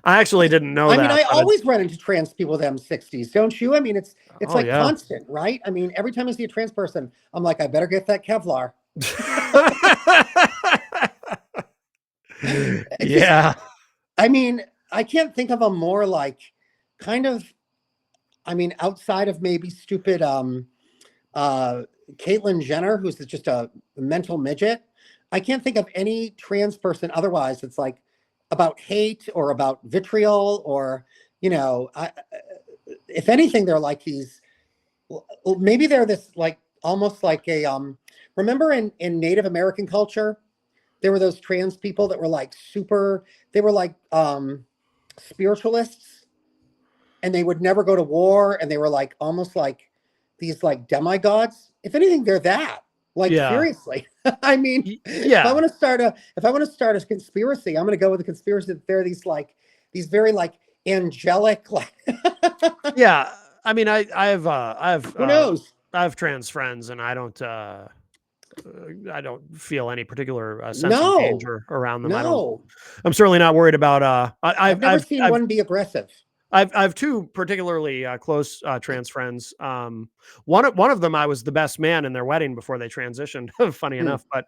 I actually didn't know I mean, that, I but always run into trans people them 60s, don't you? I mean, it's oh like yeah. constant, right? I mean, every time I see a trans person, I'm like, I better get that Kevlar. It's just, Yeah. I mean, I can't think of a more like kind of, I mean, outside of maybe stupid uh Caitlyn Jenner, who's just a mental midget. I can't think of any trans person otherwise that's like about hate or about vitriol or, if anything, they're like these, maybe they're this like almost like a remember in Native American culture, there were those trans people that were like super, they were like spiritualists, and they would never go to war, and they were like almost like these like demigods. If anything, they're that. Like Yeah. seriously. I mean, if I Yeah. want to start a conspiracy, I'm going to go with the conspiracy that they're these very like angelic like Yeah. I mean, I who knows? I have trans friends, and I don't feel any particular sense of No, danger around them. no. I'm certainly not worried about. I've never seen one be aggressive. I have two particularly close trans friends. One of them, I was the best man in their wedding before they transitioned. Funny Hmm. enough, but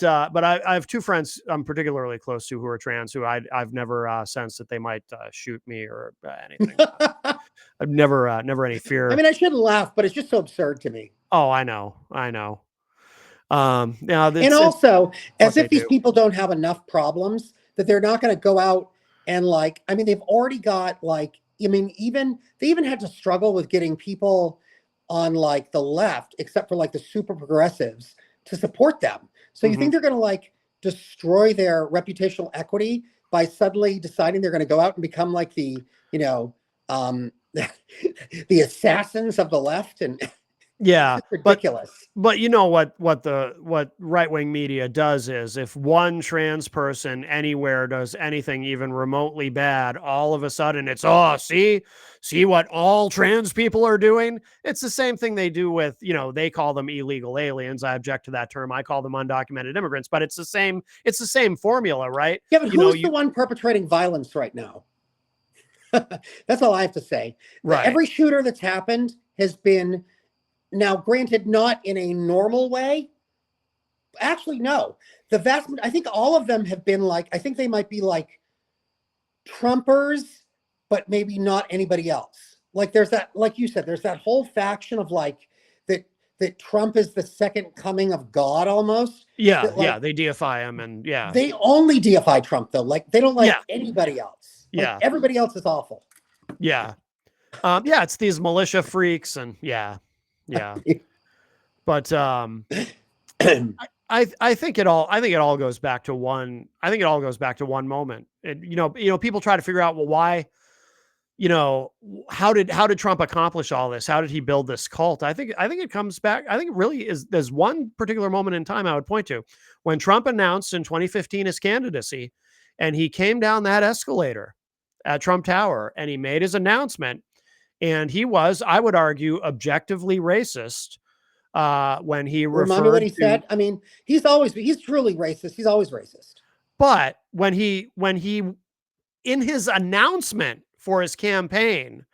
I have two friends I'm particularly close to who are trans who I've never sensed that they might shoot me or anything. I've never any I fear. mean, I shouldn't laugh, but it's just so absurd to me. Oh, I know, I know. Yeah, And it's also, what as they if these do. people don't have enough problems that they're not going to go out and like, I mean, they've already got like, I mean, they even had to struggle with getting people on like the left, except for like the super progressives, to support them. So you Hmm. think they're going to like destroy their reputational equity by suddenly deciding they're going to go out and become like the, um, the assassins of the left? And it's Yeah, just ridiculous. but you know what right wing media does is if one trans person anywhere does anything even remotely bad, all of a sudden it's see what all trans people are doing. It's the same thing they do with they call them illegal aliens. I object to that term. I call them undocumented immigrants, but it's the same. It's the same formula, right? Yeah, but You know who's the you one perpetrating violence right now? That's all I have to say. right. Every shooter that's happened has been, now granted, not in a normal way. Actually, no. I think all of them have been like, I think they might be like Trumpers, but maybe not anybody else. Like there's that, like you said, there's that whole faction of like that Trump is the second coming of God almost. Yeah, That like yeah, they deify him, and yeah, they only deify Trump though. Like they don't like yeah, anybody else. Like yeah, everybody else is awful. yeah, yeah. It's these militia freaks, and yeah, yeah. But I think it all goes back to one. I think it all goes back to one moment. And people try to figure out, well, why, how did Trump accomplish all this? How did he build this cult? I think it comes back. I think it really is. There's one particular moment in time I would point to when Trump announced in 2015 his candidacy, and he came down that escalator at Trump Tower, and he made his announcement, and he was, I would argue, objectively racist when he Remind me what referred he to. said. I mean, he's truly racist. He's always racist. But when he in his announcement for his campaign,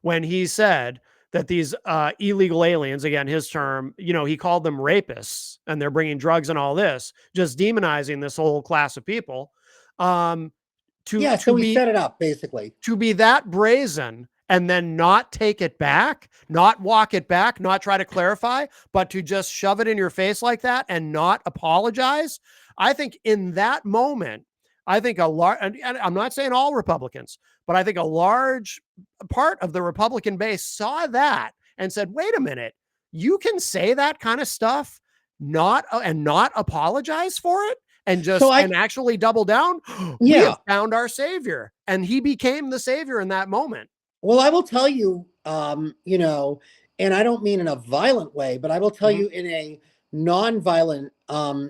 when he said that these illegal aliens, again, his term, he called them rapists and they're bringing drugs and all this, just demonizing this whole class of people. Yeah, so he set it up basically. To be that brazen and then not take it back, not walk it back, not try to clarify, but to just shove it in your face like that and not apologize. I think in that moment, I think a large, and I'm not saying all Republicans, but I think a large part of the Republican base saw that and said, wait a minute, you can say that kind of stuff, not apologize for it and and actually double down. We have found our savior. And he became the savior in that moment. Well, I will tell you, and I don't mean in a violent way, but I will tell you in a non-violent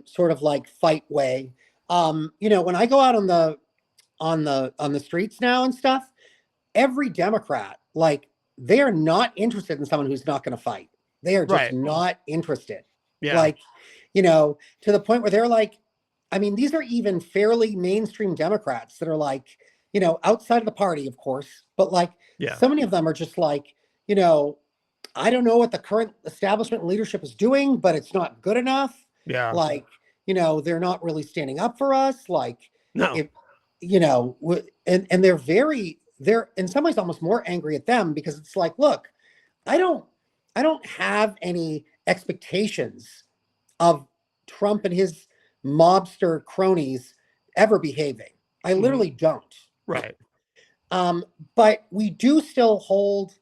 sort of like fight way. When I go out on the streets now and stuff, every Democrat, like, they are not interested in someone who's not going to fight. They are just not interested. Yeah. Like, to the point where they're like, I mean, these are even fairly mainstream Democrats that are like, outside of the party, of course, but like so many of them are just like, I don't know what the current establishment leadership is doing, but it's not good enough. Yeah. Like, they're not really standing up for us. Like, no, and they're in some ways almost more angry at them because it's like, look, I don't have any expectations of Trump and his mobster cronies ever behaving. I literally don't. Right. But we do still hold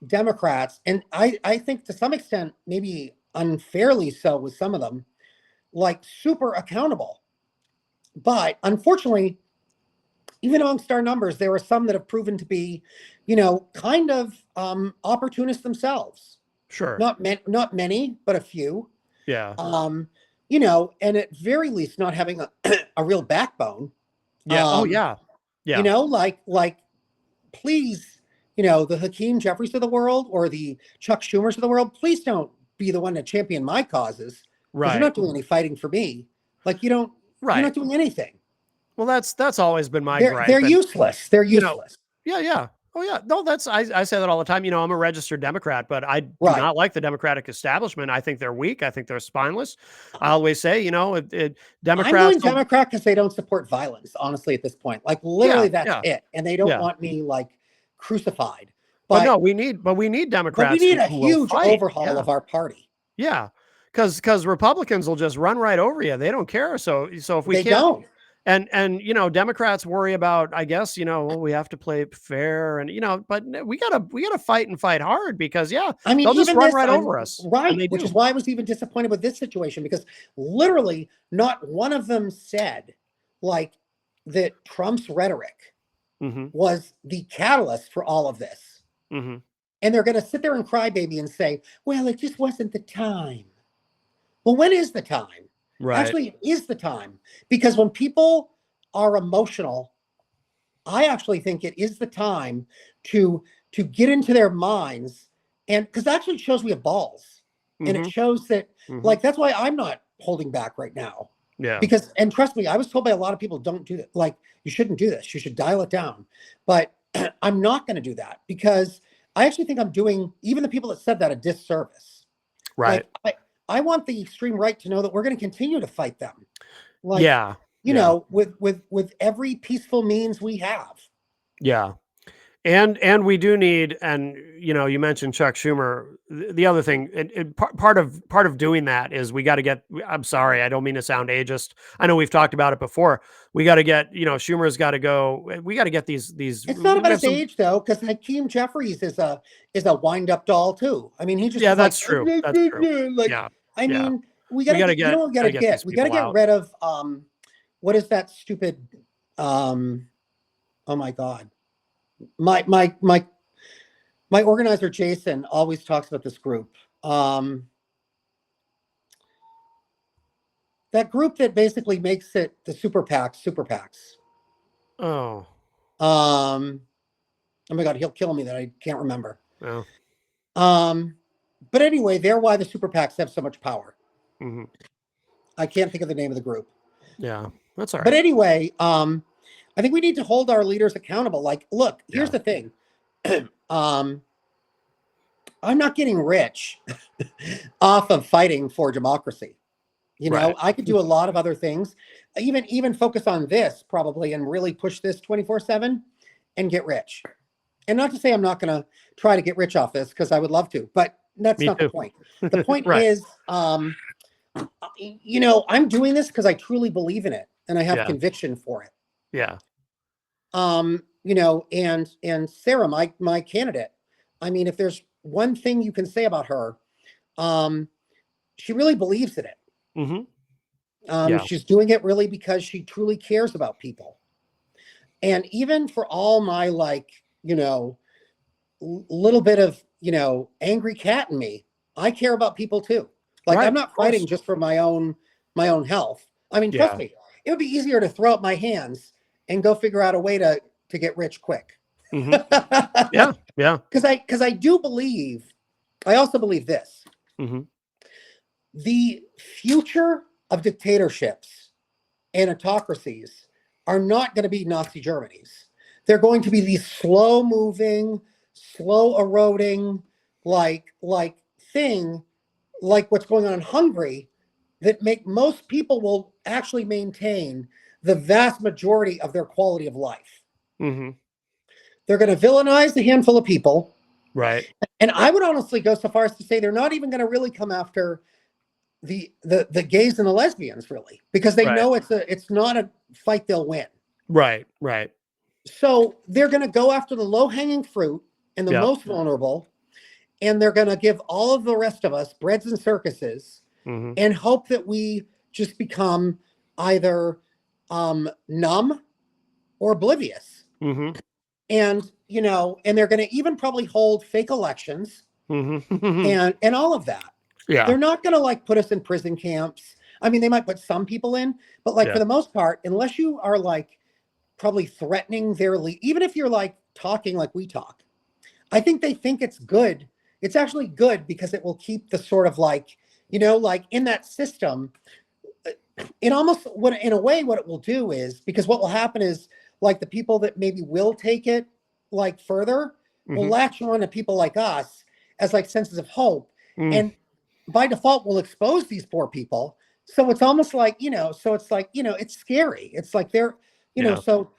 Democrats, and I think to some extent, maybe unfairly so with some of them, like super accountable. But unfortunately, even amongst our numbers, there are some that have proven to be, kind of opportunists themselves. Sure. Not many, but a few. Yeah. And at very least not having a real backbone. Yeah. Yeah. Like, please, the Hakeem Jeffries of the world or the Chuck Schumers of the world, please don't be the one to champion my causes. Right. You're not doing any fighting for me. Like, you're not doing anything. Well, that's always been my gripe. They're useless. They're useless. Yeah. Oh yeah. No, I say that all the time. I'm a registered Democrat, but I do not like the Democratic establishment. I think they're weak. I think they're spineless. I always say, Democrats. I'm going Democrat because they don't support violence, honestly, at this point. Like, literally, that's it. And they don't want me like crucified. But no, we need Democrats. But we need a huge overhaul of our party. Yeah. Because Republicans will just run right over you. They don't care. So if we don't. And Democrats worry about, I guess, we have to play fair and, but we gotta fight and fight hard because I mean, they'll just run right over us. Right. Which is why I was even disappointed with this situation, because literally not one of them said like that Trump's rhetoric was the catalyst for all of this. And they're going to sit there and cry baby and say, well, it just wasn't the time. Well, when is the time? Right. Actually, it is the time, because when people are emotional, I actually think it is the time to get into their minds, and because that actually shows we have balls, and it shows that like that's why I'm not holding back right now. Yeah. Because, and trust me, I was told by a lot of people, don't do that. Like, you shouldn't do this. You should dial it down. But I'm not going to do that because I actually think I'm doing even the people that said that a disservice. Right. Like, I want the extreme right to know that we're going to continue to fight them. Like, with every peaceful means we have. Yeah. And we do need, and you mentioned Chuck Schumer. The other thing, part of doing that is we got to get. I'm sorry, I don't mean to sound ageist. I know we've talked about it before. We got to get, Schumer's got to go. We got to get these. It's not We about have his some. age though, because Hakeem Jeffries is a wind up doll too. I mean, he just Yeah, is like that's true. That's true. like. Yeah, I yeah. mean, we We gotta got to get. You get know what we got gotta to get these get? We gotta people get out. rid of what is that stupid um oh my god. My organizer Jason always talks about this group. That group that basically makes it the super PACs. Oh, Um, oh my God, he'll kill me that I can't remember. well. Um, but anyway, they're why the super PACs have so much power. Hmm. I can't think of the name of the group. Yeah, that's all But right. anyway, I think we need to hold our leaders accountable. Like, look, here's Yeah, the thing. um, I'm not getting rich off of fighting for democracy. You know, right. I could do a lot of other things, even focus on this probably and really push this 24/7 and get rich. And not to say I'm not going to try to get rich off this because I would love to, but that's Me not the too. point. The point Right. is, I'm doing this because I truly believe in it and I have Yeah. conviction for it. Yeah. And Sarah, my candidate, I mean, if there's one thing you can say about her, um, she really believes in it. Hmm. Yeah. She's doing it really because she truly cares about people. And even for all my little bit of, angry cat in me, I care about people too. Like Right. I'm Of not fighting course. just for my own health. I mean, trust Yeah. me, it would be easier to throw up my hands and go figure out a way to get rich quick. Hmm. Yeah. Yeah. Because I do believe, I also believe this. Hmm. The future of dictatorships and autocracies are not going to be Nazi Germany's. They're going to be these slow moving, slow eroding, like thing, like what's going on in Hungary, that make most people will actually maintain the vast majority of their quality of life. Hmm. They're going to villainize a handful of people. Right. And I would honestly go so far as to say they're not even going to really come after the gays and the lesbians really because they Right. know it's not a fight they'll win. Right. Right. So they're going to go after the low hanging fruit and the Yep. most vulnerable, and they're going to give all of the rest of us breads and circuses Hmm. and hope that we just become either numb or oblivious. Hmm. And they're going to even probably hold fake elections Hmm. and all of that. Yeah. They're not going to like put us in prison camps. I mean, they might put some people in, but like Yeah. for the most part, unless you are like probably threatening their lead, even if you're like talking like we talk, I think they think it's good. It's actually good because it will keep the sort of like, like in that system. It almost, what in a way, what it will do is because what will happen is like the people that maybe will take it like further will Hmm. latch on to people like us as like senses of hope. Mm. And by default will expose these poor people. So it's almost like, so it's like, it's scary. It's like they're, Yeah. so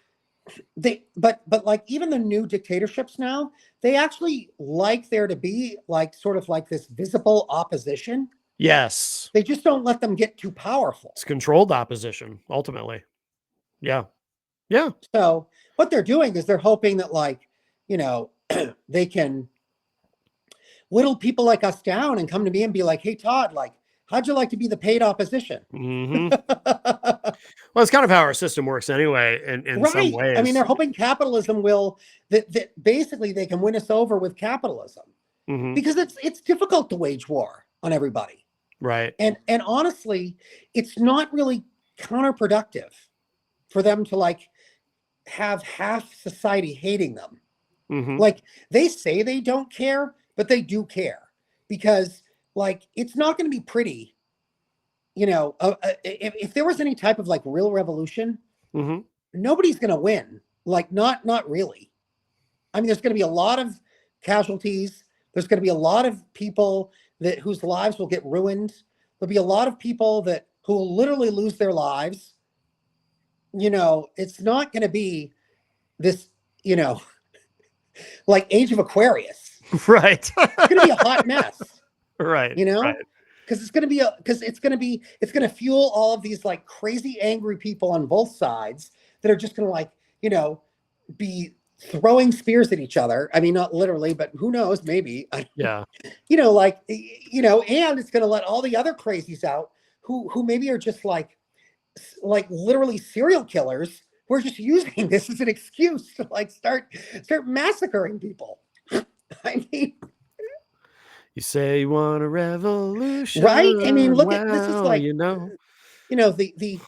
but like even the new dictatorships now, they actually like there to be like sort of like this visible opposition. Yes. They just don't let them get too powerful. It's controlled opposition, ultimately. Yeah. Yeah. So what they're doing is they're hoping that like, they can whittle people like us down and come to me and be like, hey, Todd, like, how'd you like to be the paid opposition? Hmm. Well, it's kind of how our system works anyway, in some Right. I mean, they're ways. hoping capitalism will, that basically they can win us over with capitalism Hmm. because it's difficult to wage war on everybody. Right. And honestly, it's not really counterproductive for them to like have half society hating them. Hmm. Like they say they don't care, but they do care because like it's not going to be pretty. If there was any type of like real revolution, Hmm. nobody's going to win. Like not really. I mean, there's going to be a lot of casualties. There's going to be a lot of people that whose lives will get ruined. There'll be a lot of people who will literally lose their lives. It's not going to be this you know, like Age of Aquarius. Right. It's going to be a hot mess, Right. you Right. know, because it's going to fuel all of these like crazy angry people on both sides that are just going to like, you know, be throwing spears at each other. I mean, not literally, but who knows, maybe. Yeah. Like, and it's going to let all the other crazies out who maybe are just like literally serial killers who are just using this as an excuse to like start massacring people. I mean, You say you want a revolution. right? I mean, look at this is Well, like, you know. the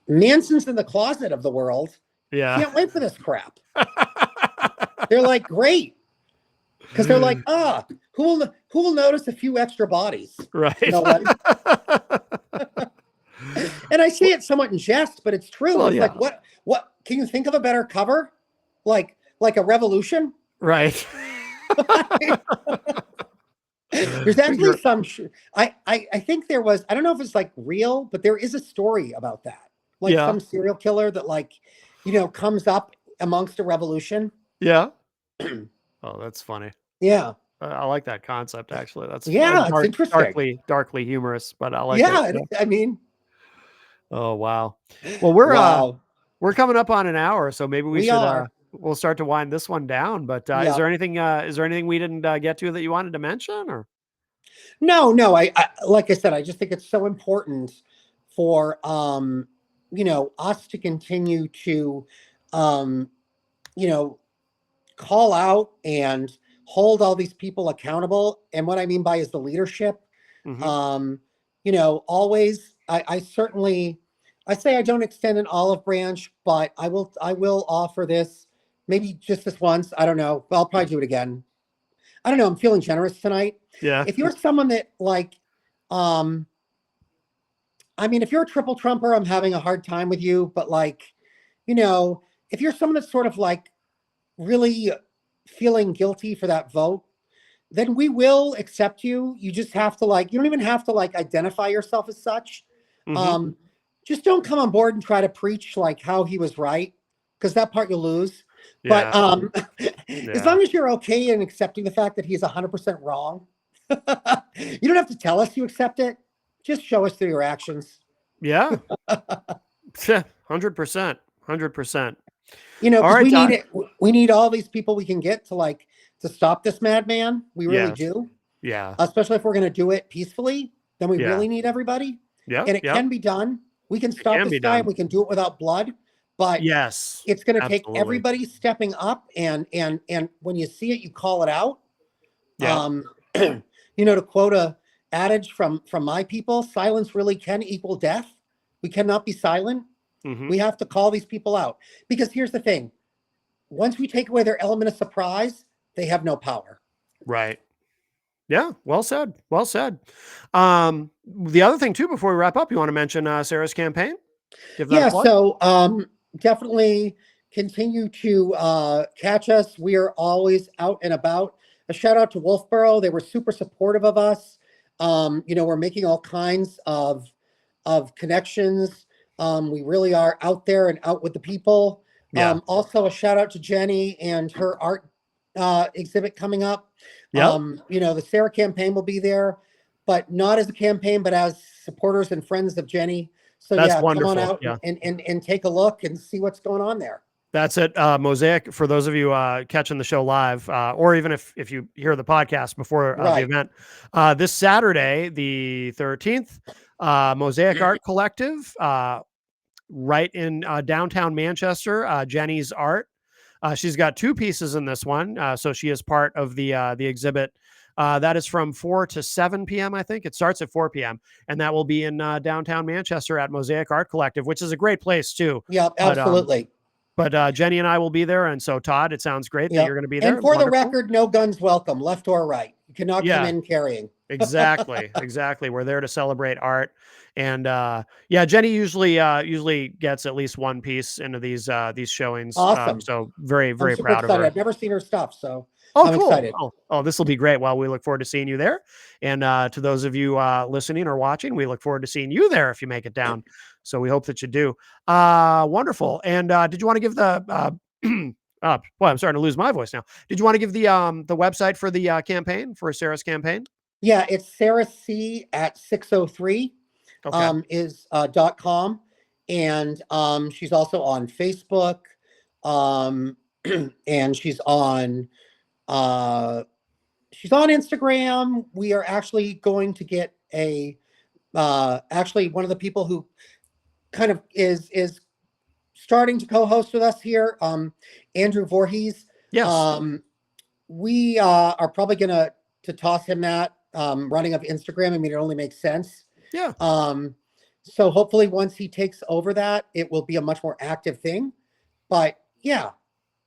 Mansons in the closet of the world Yeah. can't wait for this crap. They're like, great, because they're like, who will notice a few extra bodies? Right. No one. And I say it somewhat in jest, but it's true. Well, It's yeah. like, what can you think of a better cover? Like a revolution? Right. There's actually some. I think there was. I don't know if it's like real, but there is a story about that. Like Yeah. some serial killer that like, comes up amongst a revolution. Yeah. Oh, that's funny. Yeah. I like that concept, actually. That's Yeah, it's interesting. darkly humorous, but I like it. Yeah, Yeah. I mean, Oh, wow. Well, wow. we're coming up on an hour, so maybe we We should are. we'll start to wind this one down. But Yeah. is there anything we didn't get to that you wanted to mention, or? No. I like I said, I just think it's so important for us to continue to um, you know, call out and hold all these people accountable. And what I mean by is the leadership. Mhm. Always I certainly I say I don't extend an olive branch, but I will offer this maybe just this once. I don't know. I'll probably do it again. I don't know. I'm feeling generous tonight. Yeah. If you're someone that like, I mean, if you're a triple trumper, I'm having a hard time with you. But like, if you're someone that's sort of like really feeling guilty for that vote, then we will accept you. You just have to like, you don't even have to like identify yourself as such. Mhm. Um, just don't come on board and try to preach like how he was right, because that part you'll lose. But Yeah. as Yeah. long as you're okay in accepting the fact that he's 100% wrong, you don't have to tell us you accept it. Just show us through your actions. Yeah. 100%. 100%. All Because right, we need Todd. it. We need all these people we can get to stop this madman. We really Yes. do. Yeah. Especially if we're going to do it peacefully, then we Yeah. really need everybody. Yeah. And it Yeah. can be done. We can It stop can this be guy. done. We can do it without blood, but Yes. it's going to take Absolutely. everybody stepping up. And when you see it, you call it out. Yeah. To quote a adage from my people, silence really can equal death. We cannot be silent. Mhm. We have to call these people out, because here's the thing. Once we take away their element of surprise, they have no power. Right. Yeah. Well said. Well said. The other thing too, before we wrap up, you want to mention Sarah's campaign? Give that a Yeah, plug. so definitely continue to catch us. We are always out and about. A shout out to Wolfboro. They were super supportive of us. We're making all kinds of connections. We really are out there and out with the people. Yeah. Also, a shout out to Jenny and her art exhibit coming up. Yep. The Sarah campaign will be there, but not as a campaign, but as supporters and friends of Jenny. So That's yeah, come on wonderful. out Yeah. and take a look and see what's going on there. That's it. Mosaic, for those of you catching the show live, or even if you hear the podcast before the Right. event, this Saturday, the 13th, Mosaic Art Collective, right in downtown Manchester, Jenny's art. She's got two pieces in this one, so she is part of the exhibit. That is from 4 to 7 p.m. I think it starts at 4 p.m. and that will be in downtown Manchester at Mosaic Art Collective, which is a great place too. Yeah, But absolutely. Jenny and I will be there, and so Todd, it sounds great that Yeah. you're going to be there. And for the Wonderful. record, no guns welcome, left or right. You cannot come in carrying. Exactly. We're there to celebrate art, and Jenny usually gets at least one piece into these showings. Awesome. So very I'm super proud excited. of her. I've never seen her stuff, so Oh, I'm cool. excited. This will be great. Well, we look forward to seeing you there. And to those of you listening or watching, we look forward to seeing you there if you make it down. So we hope that you do. Wonderful. And did you want to give the Boy, I'm starting to lose my voice now. Did you want to give the website for the campaign, for Sarah's campaign? Yeah, it's Sarah C at 603 Okay. is .com, and she's also on Facebook, um, and she's on Instagram. We are actually going to get actually one of the people who kind of is starting to co-host with us here, Andrew Voorhees. Yes. We are probably gonna to toss him that running of Instagram. I mean, it only makes sense. Yeah. So hopefully once he takes over that, it will be a much more active thing. But yeah,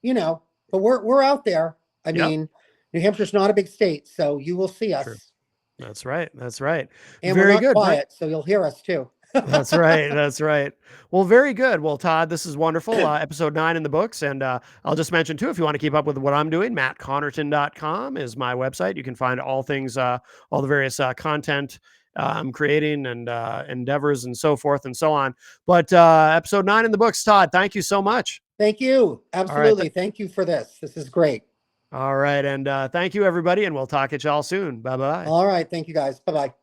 but we're out there. I Yep. mean, New Hampshire's not a big state, so you will see True. us. That's right. That's right. And we're Very not good, Brent. quiet, so you'll hear us too. That's right. That's right. Well, very good. Well, Todd, this is wonderful. Episode 9 in the books. And I'll just mention, too, if you want to keep up with what I'm doing, mattconnerton.com is my website. You can find all things, all the various content I'm creating and endeavors and so forth and so on. But episode 9 in the books, Todd, thank you so much. Thank you. All right. Absolutely. Thank you for this. This is great. All right. And thank you, everybody. And we'll talk at y'all soon. Bye-bye. All right. Thank you, guys. Bye-bye.